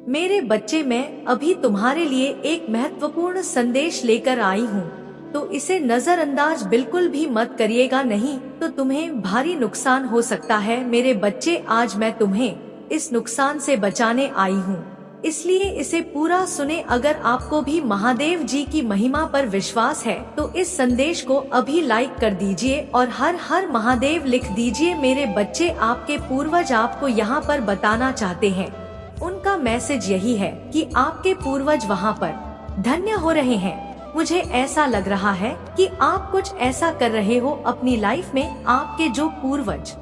मेरे बच्चे, मैं अभी तुम्हारे लिए एक महत्वपूर्ण संदेश लेकर आई हूँ, तो इसे नजरअंदाज बिल्कुल भी मत करिएगा, नहीं तो तुम्हें भारी नुकसान हो सकता है। मेरे बच्चे, आज मैं तुम्हें इस नुकसान से बचाने आई हूँ, इसलिए इसे पूरा सुने। अगर आपको भी महादेव जी की महिमा पर विश्वास है तो इस संदेश को अभी लाइक कर दीजिए और हर हर महादेव लिख दीजिए। मेरे बच्चे, आपके पूर्वज आपको यहाँ पर बताना चाहते हैं। उनका मैसेज यही है कि आपके पूर्वज वहाँ पर धन्य हो रहे हैं। मुझे ऐसा लग रहा है कि आप कुछ ऐसा कर रहे हो अपनी लाइफ में, आपके जो पूर्वज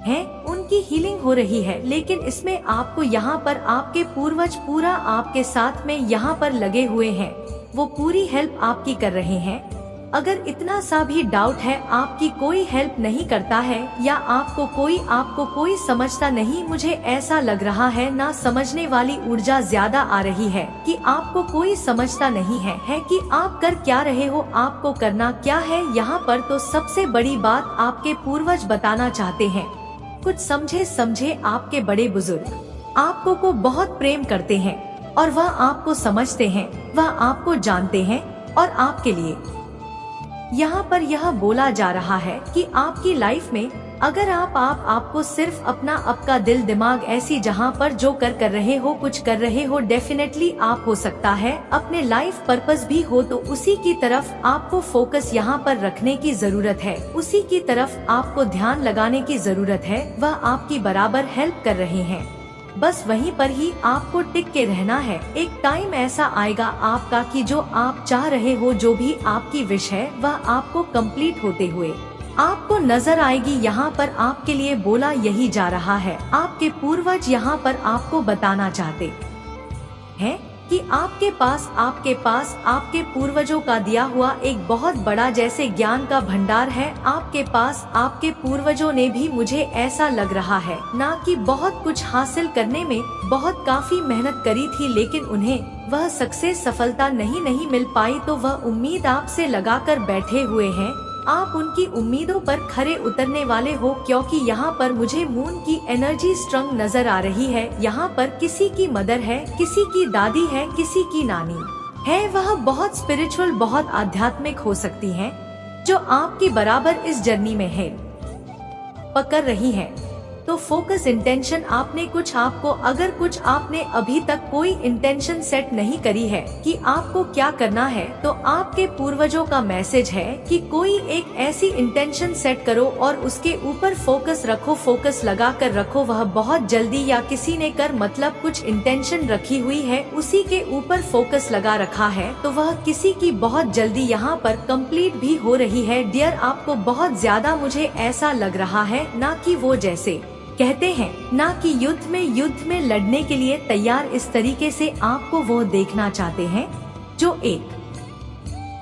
हैं उनकी हीलिंग हो रही है, लेकिन इसमें आपको यहाँ पर आपके पूर्वज पूरा आपके साथ में यहाँ पर लगे हुए हैं, वो पूरी हेल्प आपकी कर रहे हैं। अगर इतना सा भी डाउट है, आपकी कोई हेल्प नहीं करता है या आपको कोई समझता नहीं, मुझे ऐसा लग रहा है ना समझने वाली ऊर्जा ज्यादा आ रही है कि आपको कोई समझता नहीं है कि आप कर क्या रहे हो, आपको करना क्या है यहाँ पर। तो सबसे बड़ी बात आपके पूर्वज बताना चाहते हैं। कुछ समझे आपके बड़े बुजुर्ग आपको को बहुत प्रेम करते हैं और वह आपको समझते हैं, वह आपको जानते हैं और आपके लिए यहाँ पर यह बोला जा रहा है कि आपकी लाइफ में अगर आपको सिर्फ अपना आपका दिल दिमाग ऐसी जहाँ पर जो कर रहे हो, कुछ कर रहे हो, डेफिनेटली आप हो सकता है अपने लाइफ पर्पस भी हो, तो उसी की तरफ आपको फोकस यहाँ पर रखने की जरूरत है, उसी की तरफ आपको ध्यान लगाने की जरूरत है। वह आपकी बराबर हेल्प कर रहे हैं, बस वहीं पर ही आपको टिक के रहना है। एक टाइम ऐसा आएगा आपका कि जो आप चाह रहे हो, जो भी आपकी विश है, वह आपको कंप्लीट होते हुए आपको नजर आएगी। यहाँ पर आपके लिए बोला यही जा रहा है। आपके पूर्वज यहाँ पर आपको बताना चाहते हैं कि आपके पास आपके पूर्वजों का दिया हुआ एक बहुत बड़ा जैसे ज्ञान का भंडार है आपके पास। आपके पूर्वजों ने भी, मुझे ऐसा लग रहा है ना, कि बहुत कुछ हासिल करने में बहुत काफी मेहनत करी थी, लेकिन उन्हें वह सक्सेस सफलता नहीं मिल पाई, तो वह उम्मीद आपसे लगाकर बैठे हुए हैं। आप उनकी उम्मीदों पर खरे उतरने वाले हो, क्योंकि यहाँ पर मुझे मून की एनर्जी स्ट्रॉन्ग नजर आ रही है। यहाँ पर किसी की मदर है, किसी की दादी है, किसी की नानी है, वह बहुत स्पिरिचुअल, बहुत आध्यात्मिक हो सकती हैं, जो आपकी बराबर इस जर्नी में है पकड़ रही है। तो फोकस इंटेंशन आपने अगर कुछ आपने अभी तक कोई इंटेंशन सेट नहीं करी है कि आपको क्या करना है, तो आपके पूर्वजों का मैसेज है कि कोई एक ऐसी इंटेंशन सेट करो और उसके ऊपर फोकस रखो, फोकस लगा कर रखो। वह बहुत जल्दी, या किसी ने कर मतलब कुछ इंटेंशन रखी हुई है, उसी के ऊपर फोकस लगा रखा है, तो वह किसी की बहुत जल्दी यहाँ पर कंप्लीट भी हो रही है। डियर, आपको बहुत ज्यादा, मुझे ऐसा लग रहा है ना कि वो जैसे कहते हैं ना कि युद्ध में लड़ने के लिए तैयार, इस तरीके से आपको वो देखना चाहते हैं जो एक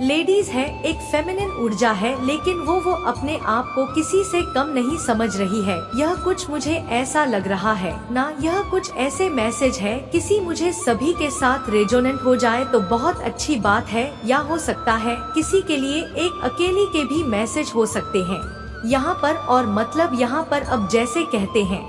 लेडीज है, एक फेमिनिन ऊर्जा है, लेकिन वो अपने आप को किसी से कम नहीं समझ रही है। यह कुछ मुझे ऐसा लग रहा है ना, यह कुछ ऐसे मैसेज है, किसी मुझे सभी के साथ रेजोनेंट हो जाए तो बहुत अच्छी बात है, या हो सकता है किसी के लिए एक अकेली के भी मैसेज हो सकते हैं यहाँ पर। और मतलब यहाँ पर अब जैसे कहते हैं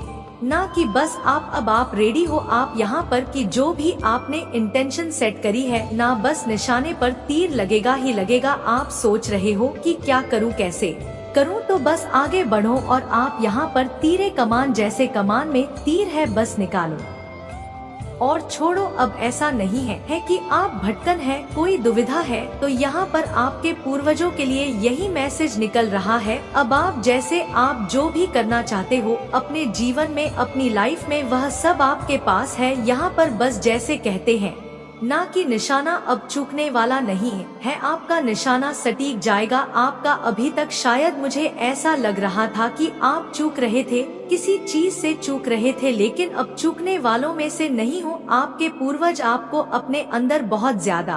ना कि बस आप रेडी हो, आप यहाँ पर कि जो भी आपने इंटेंशन सेट करी है ना, बस निशाने पर तीर लगेगा ही लगेगा। आप सोच रहे हो कि क्या करूँ, कैसे करूँ, तो बस आगे बढ़ो और आप यहाँ पर तीरे कमान, जैसे कमान में तीर है, बस निकालो और छोड़ो। अब ऐसा नहीं है कि आप भटकन है, कोई दुविधा है, तो यहाँ पर आपके पूर्वजों के लिए यही मैसेज निकल रहा है। अब आप जैसे आप जो भी करना चाहते हो अपने जीवन में, अपनी लाइफ में, वह सब आपके पास है। यहाँ पर बस जैसे कहते हैं ना कि निशाना अब चूकने वाला नहीं है, आपका निशाना सटीक जाएगा। आपका अभी तक शायद, मुझे ऐसा लग रहा था कि आप चूक रहे थे, किसी चीज से चूक रहे थे, लेकिन अब चूकने वालों में से नहीं हो। आपके पूर्वज आपको अपने अंदर बहुत ज्यादा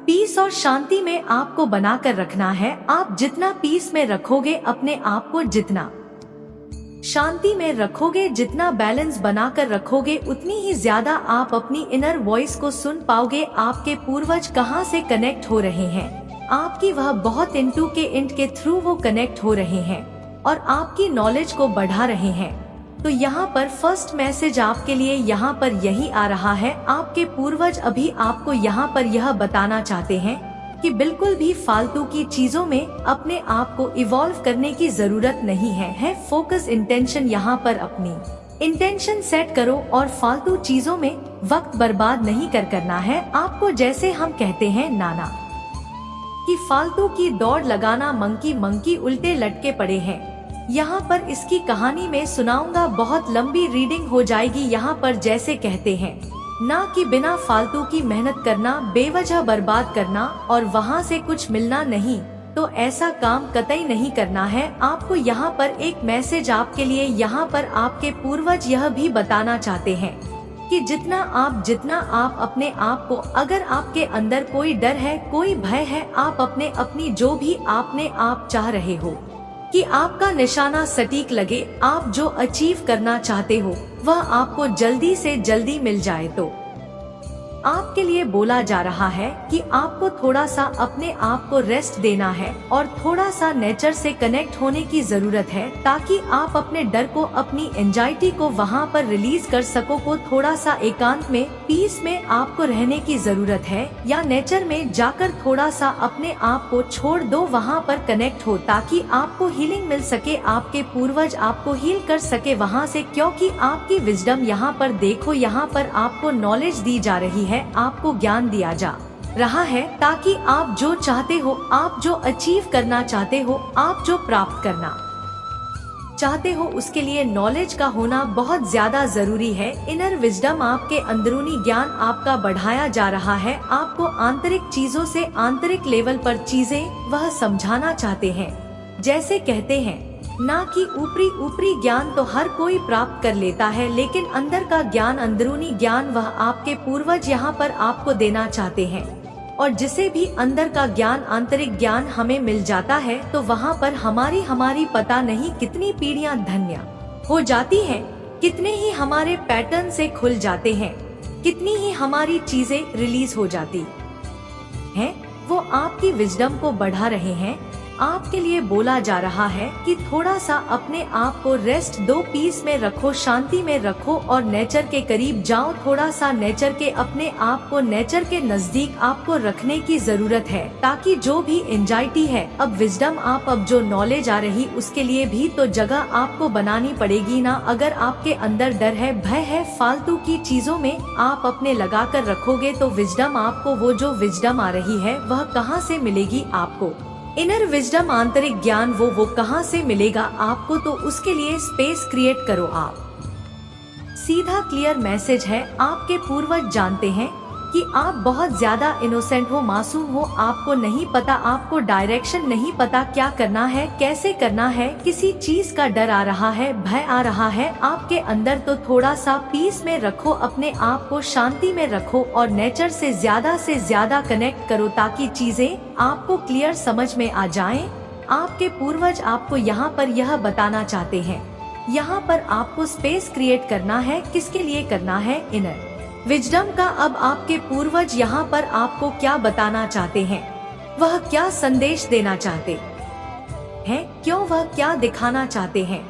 पीस और शांति में आपको बना कर रखना है। आप जितना पीस में रखोगे अपने आप को, जितना शांति में रखोगे, जितना बैलेंस बनाकर रखोगे, उतनी ही ज्यादा आप अपनी इनर वॉइस को सुन पाओगे। आपके पूर्वज कहाँ से कनेक्ट हो रहे हैं, आपकी वह बहुत इंट के थ्रू वो कनेक्ट हो रहे हैं और आपकी नॉलेज को बढ़ा रहे हैं। तो यहाँ पर फर्स्ट मैसेज आपके लिए यहाँ पर यही आ रहा है। आपके पूर्वज अभी आपको यहाँ पर यह बताना चाहते हैं कि बिल्कुल भी फालतू की चीजों में अपने आप को इवॉल्व करने की जरूरत नहीं है। फोकस इंटेंशन यहाँ पर अपनी इंटेंशन सेट करो और फालतू चीजों में वक्त बर्बाद नहीं करना है आपको। जैसे हम कहते हैं नाना कि फालतू की दौड़ लगाना, मंकी मंकी उल्टे लटके पड़े हैं। यहाँ पर इसकी कहानी में सुनाऊंगा, बहुत लंबी रीडिंग हो जाएगी। यहाँ पर जैसे कहते हैं ना कि बिना फालतू की मेहनत करना, बेवजह बर्बाद करना और वहाँ से कुछ मिलना नहीं, तो ऐसा काम कतई नहीं करना है आपको। यहाँ पर एक मैसेज आपके लिए यहाँ पर आपके पूर्वज यह भी बताना चाहते हैं कि जितना आप अपने आप को, अगर आपके अंदर कोई डर है, कोई भय है, आप अपनी जो भी आप चाह रहे हो कि आपका निशाना सटीक लगे, आप जो अचीव करना चाहते हो वह आपको जल्दी से जल्दी मिल जाए, तो आपके लिए बोला जा रहा है कि आपको थोड़ा सा अपने आप को रेस्ट देना है और थोड़ा सा नेचर से कनेक्ट होने की जरूरत है, ताकि आप अपने डर को, अपनी एंजाइटी को वहाँ पर रिलीज कर सको। को थोड़ा सा एकांत में, पीस में आपको रहने की जरूरत है, या नेचर में जाकर थोड़ा सा अपने आप को छोड़ दो, वहाँ पर कनेक्ट हो, ताकि आपको हीलिंग मिल सके, आपके पूर्वज आपको हील कर सके वहाँ से। क्योंकि आपकी विजडम यहाँ पर देखो, यहाँ पर आपको नॉलेज दी जा रही है, आपको ज्ञान दिया जा रहा है, ताकि आप जो चाहते हो, आप जो अचीव करना चाहते हो, आप जो प्राप्त करना चाहते हो, उसके लिए नॉलेज का होना बहुत ज्यादा जरूरी है। इनर विजडम, आपके अंदरूनी ज्ञान आपका बढ़ाया जा रहा है। आपको आंतरिक चीजों से, आंतरिक लेवल पर चीजें वह समझाना चाहते हैं। जैसे कहते हैं ना कि ऊपरी ज्ञान तो हर कोई प्राप्त कर लेता है, लेकिन अंदर का ज्ञान, अंदरूनी ज्ञान वह आपके पूर्वज यहाँ पर आपको देना चाहते हैं। और जिसे भी अंदर का ज्ञान, आंतरिक ज्ञान हमें मिल जाता है, तो वहाँ पर हमारी पता नहीं कितनी पीढ़ियाँ धन्य हो जाती हैं, कितने ही हमारे पैटर्न से खुल जाते हैं, कितनी ही हमारी चीजें रिलीज हो जाती हैं। वो आपकी विजडम को बढ़ा रहे हैं। आपके लिए बोला जा रहा है कि थोड़ा सा अपने आप को रेस्ट दो, पीस में रखो, शांति में रखो और नेचर के करीब जाओ। थोड़ा सा नेचर के, अपने आप को नेचर के नजदीक आपको रखने की जरूरत है, ताकि जो भी एंजाइटी है, अब विजडम, आप अब जो नॉलेज आ रही, उसके लिए भी तो जगह आपको बनानी पड़ेगी ना। अगर आपके अंदर डर है, भय है, फालतू की चीजों में आप अपने लगा कर रखोगे, तो विजडम आपको, वो जो विजडम आ रही है वह कहाँ से मिलेगी आपको? इनर विजडम, आंतरिक ज्ञान वो कहाँ से मिलेगा आपको? तो उसके लिए स्पेस क्रिएट करो आप। सीधा क्लियर मैसेज है, आपके पूर्वज जानते हैं कि आप बहुत ज्यादा इनोसेंट हो, मासूम हो, आपको नहीं पता, आपको डायरेक्शन नहीं पता, क्या करना है, कैसे करना है, किसी चीज का डर आ रहा है, भय आ रहा है आपके अंदर, तो थोड़ा सा पीस में रखो, अपने आप को शांति में रखो और नेचर से ज्यादा कनेक्ट करो, ताकि चीजें आपको क्लियर समझ में आ जाएं। आपके पूर्वज आपको यहाँ पर यह बताना चाहते हैं। यहाँ पर आपको स्पेस क्रिएट करना है, किसके लिए करना है? इनर विजडम का। अब आपके पूर्वज यहाँ पर आपको क्या बताना चाहते हैं, वह क्या संदेश देना चाहते हैं, क्यों वह क्या दिखाना चाहते हैं?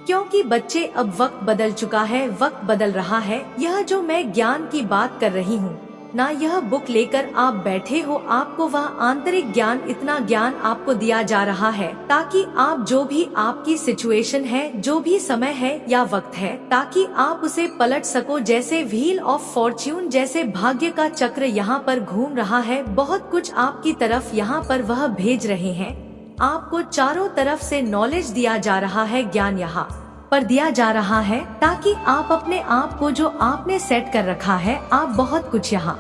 क्योंकि बच्चे, अब वक्त बदल चुका है, वक्त बदल रहा है। यह जो मैं ज्ञान की बात कर रही हूँ ना, यह बुक लेकर आप बैठे हो, आपको वह आंतरिक ज्ञान, इतना ज्ञान आपको दिया जा रहा है, ताकि आप जो भी आपकी सिचुएशन है, जो भी समय है या वक्त है, ताकि आप उसे पलट सको। जैसे व्हील ऑफ फॉर्च्यून, जैसे भाग्य का चक्र यहाँ पर घूम रहा है, बहुत कुछ आपकी तरफ यहाँ पर वह भेज रहे हैं। आपको चारों तरफ से नॉलेज दिया जा रहा है, ज्ञान यहाँ पर दिया जा रहा है, ताकि आप अपने आप को, जो आपने सेट कर रखा है, आप बहुत कुछ यहाँ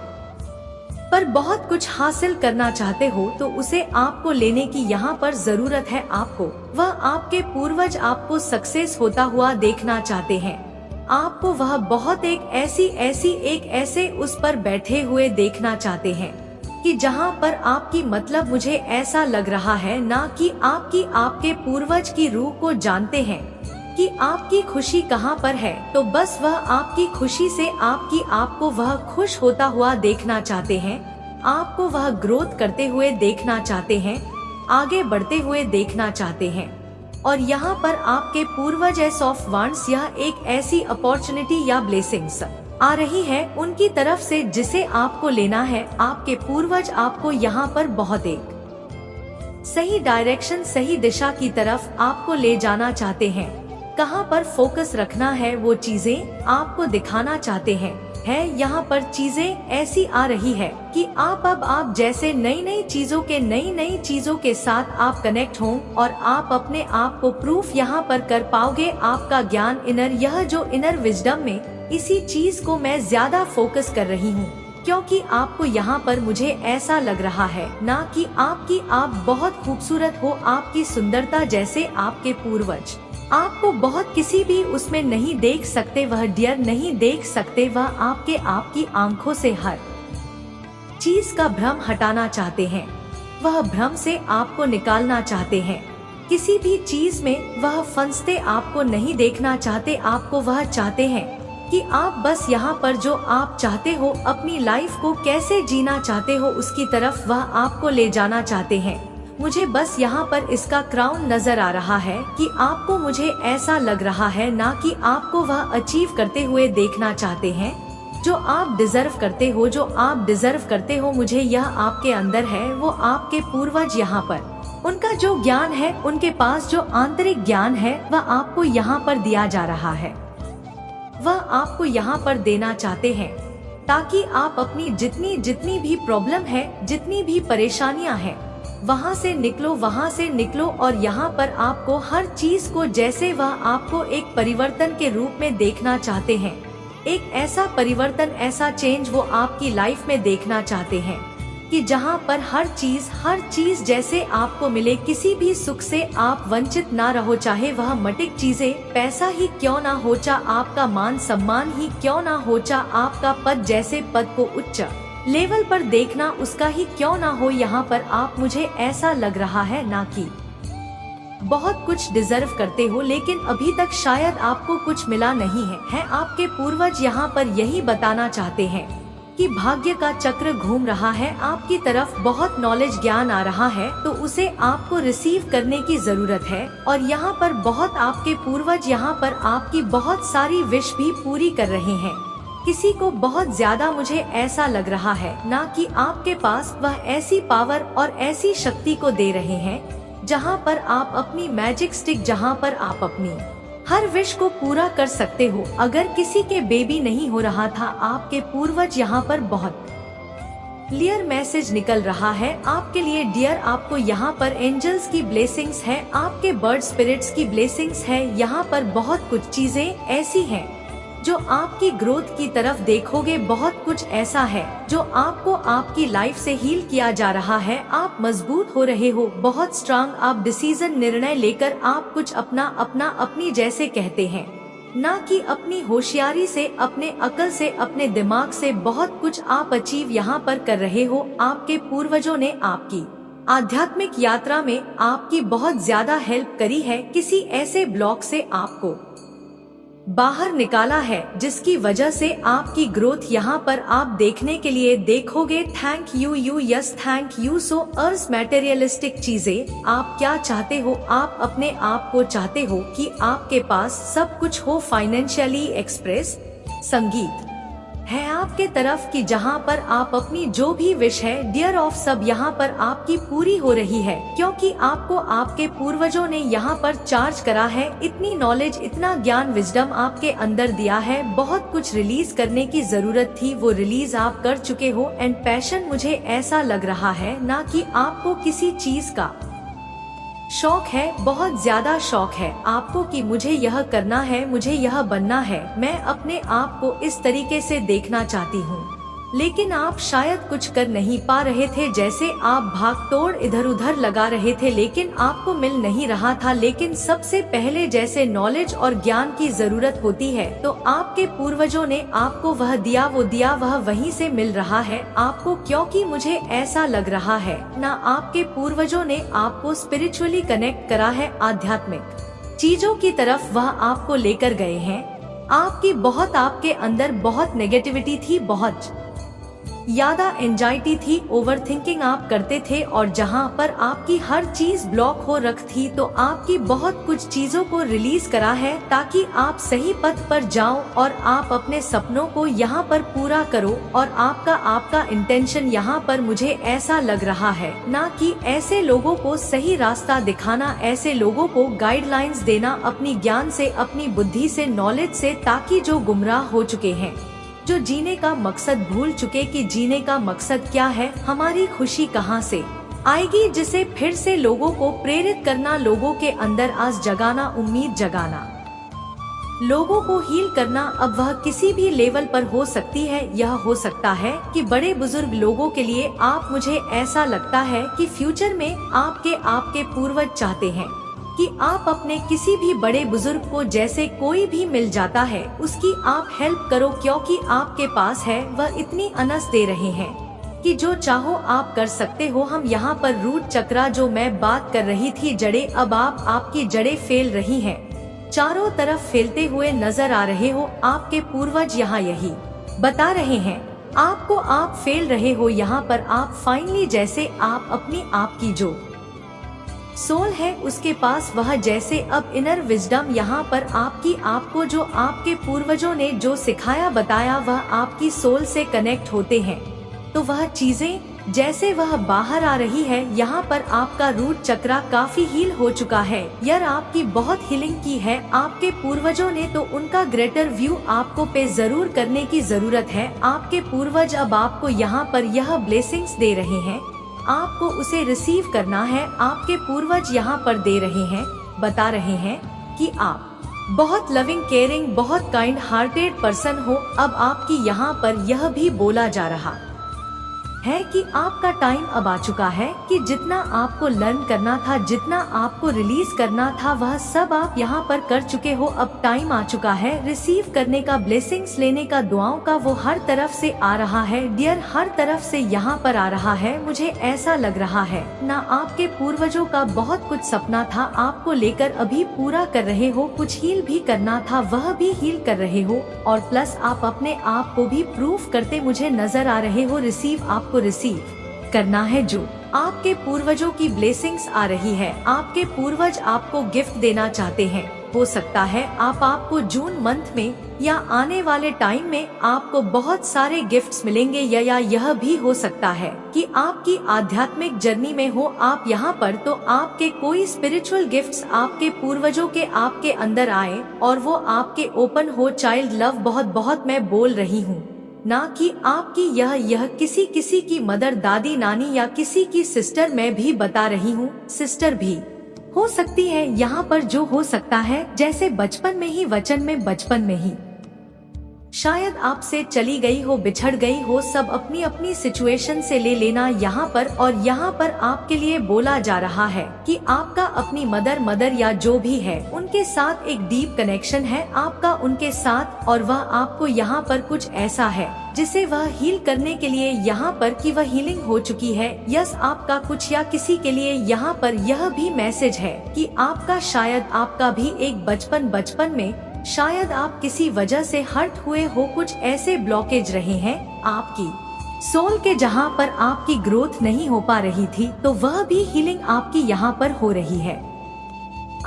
पर बहुत कुछ हासिल करना चाहते हो, तो उसे आपको लेने की यहाँ पर जरूरत है। आपको, वह आपके पूर्वज आपको सक्सेस होता हुआ देखना चाहते हैं। आपको वह बहुत एक ऐसे उस पर बैठे हुए देखना चाहते हैं कि जहाँ पर आपकी, मतलब मुझे ऐसा लग रहा है ना कि आपके पूर्वज की रूह को जानते हैं कि आपकी खुशी कहाँ पर है, तो बस वह आपकी खुशी से आपको वह खुश होता हुआ देखना चाहते हैं। आपको वह ग्रोथ करते हुए देखना चाहते हैं, आगे बढ़ते हुए देखना चाहते हैं। और यहाँ पर आपके पूर्वज एस ऑफ वांड्स, यह एक ऐसी अपॉर्चुनिटी या ब्लेसिंग्स आ रही है उनकी तरफ से जिसे आपको लेना है। आपके पूर्वज आपको यहाँ पर बहुत एक सही डायरेक्शन, सही दिशा की तरफ आपको ले जाना चाहते हैं। कहाँ पर फोकस रखना है वो चीजें आपको दिखाना चाहते हैं। यहाँ पर चीजें ऐसी आ रही है कि आप जैसे नई नई चीजों के साथ आप कनेक्ट हों और आप अपने आप को प्रूफ यहाँ पर कर पाओगे। आपका ज्ञान इनर, यह जो इनर विजडम में, इसी चीज को मैं ज्यादा फोकस कर रही हूँ क्योंकि आपको यहाँ पर मुझे ऐसा लग रहा है ना कि आप बहुत खूबसूरत हो, आपकी सुंदरता जैसे आपके पूर्वज आपको बहुत किसी भी उसमें नहीं देख सकते, वह डियर नहीं देख सकते, वह आपकी आंखों से हर चीज का भ्रम हटाना चाहते हैं, वह भ्रम से आपको निकालना चाहते हैं। किसी भी चीज में वह फंसते आपको नहीं देखना चाहते, आपको वह चाहते हैं कि आप बस यहाँ पर जो आप चाहते हो, अपनी लाइफ को कैसे जीना चाहते हो, उसकी तरफ वह आपको ले जाना चाहते हैं। मुझे बस यहाँ पर इसका क्राउन नजर आ रहा है कि आपको, मुझे ऐसा लग रहा है ना कि आपको वह अचीव करते हुए देखना चाहते हैं जो आप डिजर्व करते हो, जो आप डिजर्व करते हो। मुझे यह आपके अंदर है, वो आपके पूर्वज यहाँ पर उनका जो ज्ञान है, उनके पास जो आंतरिक ज्ञान है, वह आपको यहाँ पर दिया जा रहा है, वह आपको यहाँ पर देना चाहते हैं ताकि आप अपनी जितनी भी प्रॉब्लम है, जितनी भी परेशानियां हैं, वहाँ से निकलो और यहाँ पर आपको हर चीज को जैसे वह आपको एक परिवर्तन के रूप में देखना चाहते हैं। एक ऐसा परिवर्तन, ऐसा चेंज वो आपकी लाइफ में देखना चाहते हैं कि जहाँ पर हर चीज जैसे आपको मिले, किसी भी सुख से आप वंचित ना रहो, चाहे वह मटिक चीजें, पैसा ही क्यों ना हो, चाहे आपका मान सम्मान ही क्यों ना हो, चाहे आपका पद, जैसे पद को उच्च लेवल पर देखना उसका ही क्यों ना हो। यहाँ पर आप, मुझे ऐसा लग रहा है ना कि बहुत कुछ डिजर्व करते हो, लेकिन अभी तक शायद आपको कुछ मिला नहीं है। आपके पूर्वज यहाँ पर यही बताना चाहते हैं कि भाग्य का चक्र घूम रहा है आपकी तरफ, बहुत नॉलेज, ज्ञान आ रहा है, तो उसे आपको रिसीव करने की जरूरत है। और यहाँ पर बहुत आपके पूर्वज यहाँ पर आपकी बहुत सारी विश भी पूरी कर रहे हैं। किसी को बहुत ज्यादा, मुझे ऐसा लग रहा है ना कि आपके पास वह ऐसी पावर और ऐसी शक्ति को दे रहे हैं जहाँ पर आप अपनी मैजिक स्टिक, जहाँ पर आप अपनी हर विश को पूरा कर सकते हो। अगर किसी के बेबी नहीं हो रहा था, आपके पूर्वज यहाँ पर बहुत क्लियर मैसेज निकल रहा है आपके लिए डियर। आपको यहाँ पर एंजल्स की ब्लेसिंग्स है, आपके बर्ड स्पिरिट्स की ब्लेसिंग्स है। यहाँ पर बहुत कुछ चीजें ऐसी हैं जो आपकी ग्रोथ की तरफ देखोगे, बहुत कुछ ऐसा है जो आपको आपकी लाइफ से हील किया जा रहा है। आप मजबूत हो रहे हो, बहुत स्ट्रांग, आप डिसीजन, निर्णय लेकर आप कुछ अपनी जैसे कहते हैं ना कि अपनी होशियारी से, अपने अकल से, अपने दिमाग से बहुत कुछ आप अचीव यहाँ पर कर रहे हो। आपके पूर्वजों ने आपकी आध्यात्मिक यात्रा में आपकी बहुत ज्यादा हेल्प करी है, किसी ऐसे ब्लॉक से आपको बाहर निकाला है जिसकी वजह से आपकी ग्रोथ यहाँ पर आप देखने के लिए देखोगे। Thank you yes thank you so अर्स। मटेरियलिस्टिक चीजें, आप क्या चाहते हो, आप अपने आप को चाहते हो कि आपके पास सब कुछ हो, फाइनेंशियली एक्सप्रेस, संगीत है आपके तरफ कि जहाँ पर आप अपनी जो भी विश है डियर ऑफ, सब यहाँ पर आपकी पूरी हो रही है क्योंकि आपको आपके पूर्वजों ने यहाँ पर चार्ज करा है। इतनी नॉलेज, इतना ज्ञान, विजडम आपके अंदर दिया है। बहुत कुछ रिलीज करने की जरूरत थी, वो रिलीज आप कर चुके हो। एंड पैशन, मुझे ऐसा लग रहा है ना कि आपको किसी चीज का शौक है, बहुत ज्यादा शौक है आपको कि मुझे यह करना है, मुझे यह बनना है, मैं अपने आप को इस तरीके से देखना चाहती हूँ। लेकिन आप शायद कुछ कर नहीं पा रहे थे, जैसे आप भागतोड़ इधर उधर लगा रहे थे लेकिन आपको मिल नहीं रहा था। लेकिन सबसे पहले जैसे नॉलेज और ज्ञान की जरूरत होती है तो आपके पूर्वजों ने आपको वह दिया, वह वहीं से मिल रहा है आपको। क्योंकि मुझे ऐसा लग रहा है ना आपके पूर्वजों ने आपको स्पिरिचुअली कनेक्ट करा है, आध्यात्मिक चीजों की तरफ वह आपको लेकर गए हैं। आपके अंदर बहुत नेगेटिविटी थी, बहुत ज्यादा एंजाइटी थी, ओवर थिंकिंग आप करते थे और जहाँ पर आपकी हर चीज ब्लॉक हो रख थी, तो आपकी बहुत कुछ चीजों को रिलीज करा है ताकि आप सही पथ पर जाओ और आप अपने सपनों को यहाँ पर पूरा करो। और आपका इंटेंशन यहाँ पर मुझे ऐसा लग रहा है ना कि ऐसे लोगों को सही रास्ता दिखाना, ऐसे लोगों को गाइडलाइंस देना अपनी ज्ञान से, अपनी बुद्धि से, नॉलेज से, ताकि जो गुमराह हो चुके हैं, जो जीने का मकसद भूल चुके कि जीने का मकसद क्या है, हमारी खुशी कहाँ से आएगी, जिसे फिर से लोगों को प्रेरित करना, लोगों के अंदर आस जगाना, उम्मीद जगाना, लोगों को हील करना। अब वह किसी भी लेवल पर हो सकती है। यह हो सकता है कि बड़े बुजुर्ग लोगों के लिए आप, मुझे ऐसा लगता है कि फ्यूचर में आपके पूर्वज चाहते हैं कि आप अपने किसी भी बड़े बुजुर्ग को, जैसे कोई भी मिल जाता है, उसकी आप हेल्प करो, क्योंकि आपके पास है, वह इतनी अनस दे रहे हैं कि जो चाहो आप कर सकते हो। हम यहाँ पर रूट चक्रा, जो मैं बात कर रही थी, जड़ें, अब आपकी जड़ें फैल रही हैं, चारों तरफ फैलते हुए नजर आ रहे हो। आपके पूर्वज यहाँ यही बता रहे हैं आपको, आप फैल रहे हो यहाँ पर। आप फाइनली, जैसे आप अपनी, आपकी जो सोल है उसके पास, वह जैसे अब इनर विजडम यहाँ पर आपकी, आपको जो आपके पूर्वजों ने जो सिखाया, बताया, वह आपकी सोल से कनेक्ट होते हैं, तो वह चीजें जैसे वह बाहर आ रही है। यहाँ पर आपका रूट चक्रा काफी हील हो चुका है यार, आपकी बहुत हीलिंग की है आपके पूर्वजों ने, तो उनका ग्रेटर व्यू आपको पे जरूर करने की जरूरत है। आपके पूर्वज अब आपको यहाँ पर यह ब्लेसिंग्स दे रहे हैं, आपको उसे रिसीव करना है। आपके पूर्वज यहाँ पर दे रहे हैं, बता रहे हैं कि आप बहुत लविंग, केयरिंग, बहुत काइंड हार्टेड पर्सन हो। अब आपकी यहाँ पर यह भी बोला जा रहा है कि आपका टाइम अब आ चुका है कि जितना आपको लर्न करना था, जितना आपको रिलीज करना था, वह सब आप यहाँ पर कर चुके हो। अब टाइम आ चुका है रिसीव करने का, ब्लेसिंग्स लेने का, दुआओं का। वो हर तरफ से आ रहा है डियर, हर तरफ से यहाँ पर आ रहा है। मुझे ऐसा लग रहा है ना, आपके पूर्वजों का बहुत कुछ सपना था आपको लेकर, अभी पूरा कर रहे हो। कुछ हील भी करना था, वह भी हील कर रहे हो, और प्लस आप अपने आप को भी प्रूफ करते मुझे नजर आ रहे हो। आपको रिसीव करना है, जो आपके पूर्वजों की ब्लेसिंग्स आ रही है। आपके पूर्वज आपको गिफ्ट देना चाहते हैं। हो सकता है आपको जून मंथ में या आने वाले टाइम में आपको बहुत सारे गिफ्ट्स मिलेंगे, या यह भी हो सकता है कि आपकी आध्यात्मिक जर्नी में हो आप यहाँ पर, तो आपके कोई स्पिरिचुअल गिफ्ट्स आपके पूर्वजों के आपके अंदर आए और वो आपके ओपन हो। चाइल्ड लव बहुत बहुत मैं बोल रही हूँ, ना कि आपकी यह किसी की मदर, दादी, नानी या किसी की सिस्टर। मैं भी बता रही हूँ, सिस्टर भी हो सकती है यहाँ पर। जो हो सकता है जैसे बचपन में ही, वचन में बचपन में ही शायद आपसे चली गई हो, बिछड़ गई हो, सब अपनी अपनी सिचुएशन से ले लेना यहाँ पर। और यहाँ पर आपके लिए बोला जा रहा है कि आपका अपनी मदर या जो भी है उनके साथ एक डीप कनेक्शन है आपका उनके साथ, और वह आपको यहाँ पर कुछ ऐसा है जिसे वह हील करने के लिए यहाँ पर, कि वह हीलिंग हो चुकी है। यस, आपका कुछ या किसी के लिए यहाँ पर यह भी मैसेज है कि आपका, शायद आपका भी एक बचपन में शायद आप किसी वजह से हर्ट हुए हो, कुछ ऐसे ब्लॉकेज रहे हैं आपकी सोल के, जहाँ पर आपकी ग्रोथ नहीं हो पा रही थी, तो वह भी हीलिंग आपकी यहाँ पर हो रही है।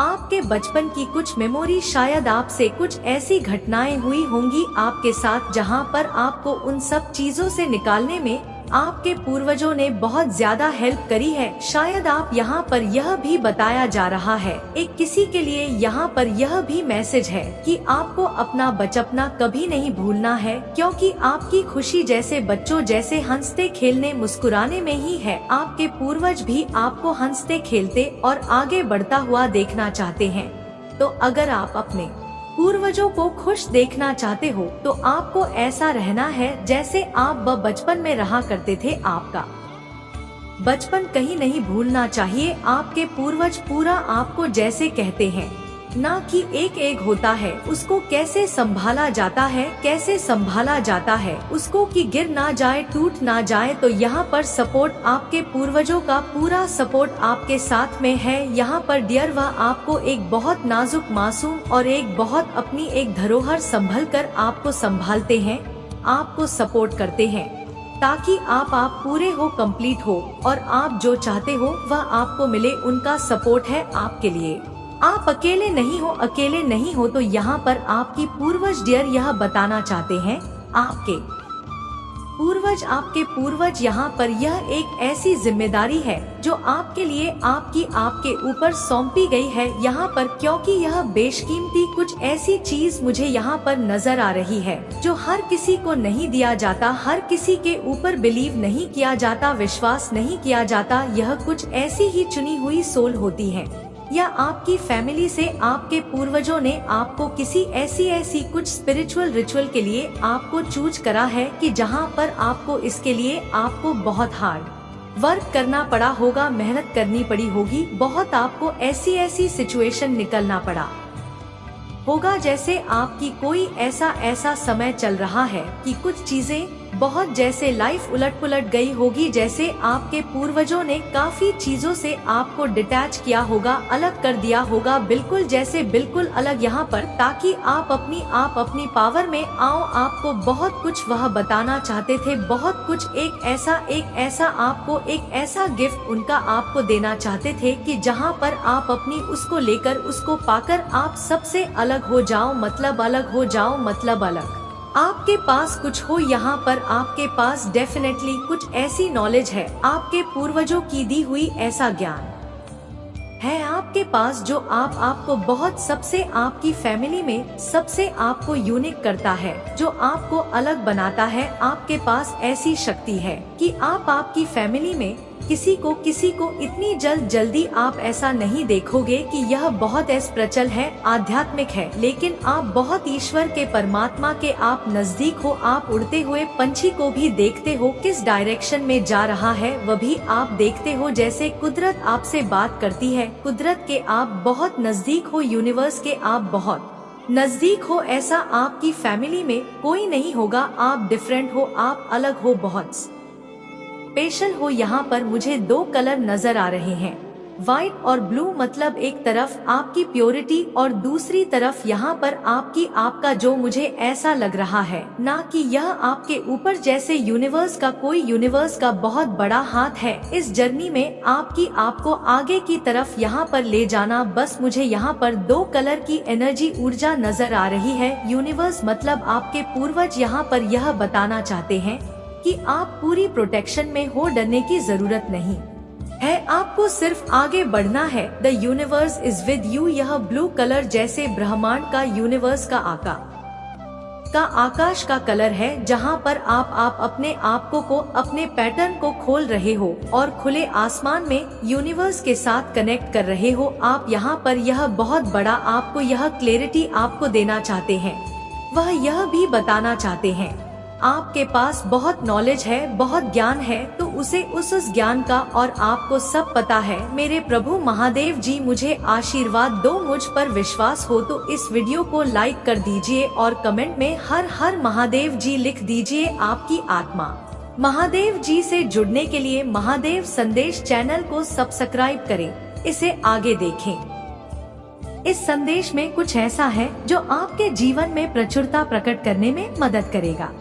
आपके बचपन की कुछ मेमोरी, शायद आपसे कुछ ऐसी घटनाएं हुई होंगी आपके साथ, जहां पर आपको उन सब चीजों से निकालने में आपके पूर्वजों ने बहुत ज्यादा हेल्प करी है। शायद आप यहाँ पर यह भी बताया जा रहा है, एक किसी के लिए यहाँ पर यह भी मैसेज है कि आपको अपना बचपना कभी नहीं भूलना है, क्योंकि आपकी खुशी जैसे बच्चों जैसे हंसते खेलने मुस्कुराने में ही है। आपके पूर्वज भी आपको हंसते खेलते और आगे बढ़ता हुआ देखना चाहते हैं। तो अगर आप अपने पूर्वजों को खुश देखना चाहते हो, तो आपको ऐसा रहना है जैसे आप बचपन में रहा करते थे। आपका बचपन कहीं नहीं भूलना चाहिए। आपके पूर्वज पूरा आपको जैसे कहते हैं ना कि एक होता है, उसको कैसे संभाला जाता है, कैसे संभाला जाता है उसको कि गिर ना जाए, टूट ना जाए। तो यहाँ पर सपोर्ट, आपके पूर्वजों का पूरा सपोर्ट आपके साथ में है। यहाँ पर डियर, वह आपको एक बहुत नाजुक, मासूम और एक बहुत अपनी एक धरोहर संभल कर आपको संभालते हैं, आपको सपोर्ट करते हैं। ताकि आप पूरे हो, कंप्लीट हो और आप जो चाहते हो वह आपको मिले। उनका सपोर्ट है आपके लिए। आप अकेले नहीं हो। तो यहाँ पर आपकी पूर्वज डियर यह बताना चाहते हैं, आपके पूर्वज यहाँ पर यह एक ऐसी जिम्मेदारी है जो आपके लिए आपके ऊपर सौंपी गई है यहाँ पर, क्योंकि यह बेशकीमती कुछ ऐसी चीज मुझे यहाँ पर नजर आ रही है जो हर किसी को नहीं दिया जाता, हर किसी के ऊपर बिलीव नहीं किया जाता, विश्वास नहीं किया जाता। यह कुछ ऐसी ही चुनी हुई सोल होती है, या आपकी फैमिली से आपके पूर्वजों ने आपको किसी ऐसी कुछ स्पिरिचुअल रिचुअल के लिए आपको चूज करा है कि जहां पर आपको इसके लिए आपको बहुत हार्ड वर्क करना पड़ा होगा, मेहनत करनी पड़ी होगी, बहुत आपको ऐसी सिचुएशन निकलना पड़ा होगा। जैसे आपकी कोई ऐसा समय चल रहा है कि कुछ चीजें बहुत जैसे लाइफ उलट पुलट गई होगी, जैसे आपके पूर्वजों ने काफी चीजों से आपको डिटैच किया होगा, अलग कर दिया होगा, बिल्कुल अलग यहाँ पर, ताकि आप अपनी पावर में आओ। आपको बहुत कुछ वह बताना चाहते थे, बहुत कुछ एक ऐसा आपको एक ऐसा गिफ्ट उनका आपको देना चाहते थे कि जहाँ पर आप अपनी उसको लेकर उसको पाकर आप सबसे अलग हो जाओ, मतलब अलग। आपके पास कुछ हो यहाँ पर, आपके पास डेफिनेटली कुछ ऐसी नॉलेज है, आपके पूर्वजों की दी हुई ऐसा ज्ञान है आपके पास जो आपको बहुत सबसे आपकी फैमिली में सबसे आपको यूनिक करता है, जो आपको अलग बनाता है। आपके पास ऐसी शक्ति है कि आपकी फैमिली में किसी को इतनी जल्दी आप ऐसा नहीं देखोगे कि यह बहुत प्रचल है, आध्यात्मिक है, लेकिन आप बहुत ईश्वर के, परमात्मा के आप नजदीक हो। आप उड़ते हुए पंछी को भी देखते हो, किस डायरेक्शन में जा रहा है वह भी आप देखते हो। जैसे कुदरत आपसे बात करती है, कुदरत के आप बहुत नजदीक हो, यूनिवर्स के आप बहुत नजदीक हो। ऐसा आपकी फैमिली में कोई नहीं होगा, आप डिफरेंट हो, आप अलग हो, बहुत स्पेशल हो। यहाँ पर मुझे दो कलर नजर आ रहे हैं, व्हाइट और ब्लू, मतलब एक तरफ आपकी प्योरिटी और दूसरी तरफ यहाँ पर आपका जो मुझे ऐसा लग रहा है ना कि यह आपके ऊपर जैसे यूनिवर्स का बहुत बड़ा हाथ है इस जर्नी में आपको आगे की तरफ यहाँ पर ले जाना। बस मुझे यहाँ पर दो कलर की एनर्जी, ऊर्जा नजर आ रही है। यूनिवर्स मतलब आपके पूर्वज यहाँ पर यह बताना चाहते हैं कि आप पूरी प्रोटेक्शन में हो, डरने की जरूरत नहीं है, आपको सिर्फ आगे बढ़ना है। The universe is with you. यह ब्लू कलर जैसे ब्रह्मांड का, यूनिवर्स का आकाश का कलर है, जहां पर आप अपने अपने पैटर्न को खोल रहे हो और खुले आसमान में यूनिवर्स के साथ कनेक्ट कर रहे हो। आप यहाँ पर यह बहुत बड़ा आपको यह क्लैरिटी आपको देना चाहते हैं, वह यह भी बताना चाहते हैं आपके पास बहुत नॉलेज है, बहुत ज्ञान है, तो उस ज्ञान का और आपको सब पता है। मेरे प्रभु महादेव जी मुझे आशीर्वाद दो, मुझ पर विश्वास हो तो इस वीडियो को लाइक कर दीजिए और कमेंट में हर हर महादेव जी लिख दीजिए। आपकी आत्मा महादेव जी से जुड़ने के लिए महादेव संदेश चैनल को सब्सक्राइब करें, इसे आगे देखें। इस संदेश में कुछ ऐसा है जो आपके जीवन में प्रचुरता प्रकट करने में मदद करेगा।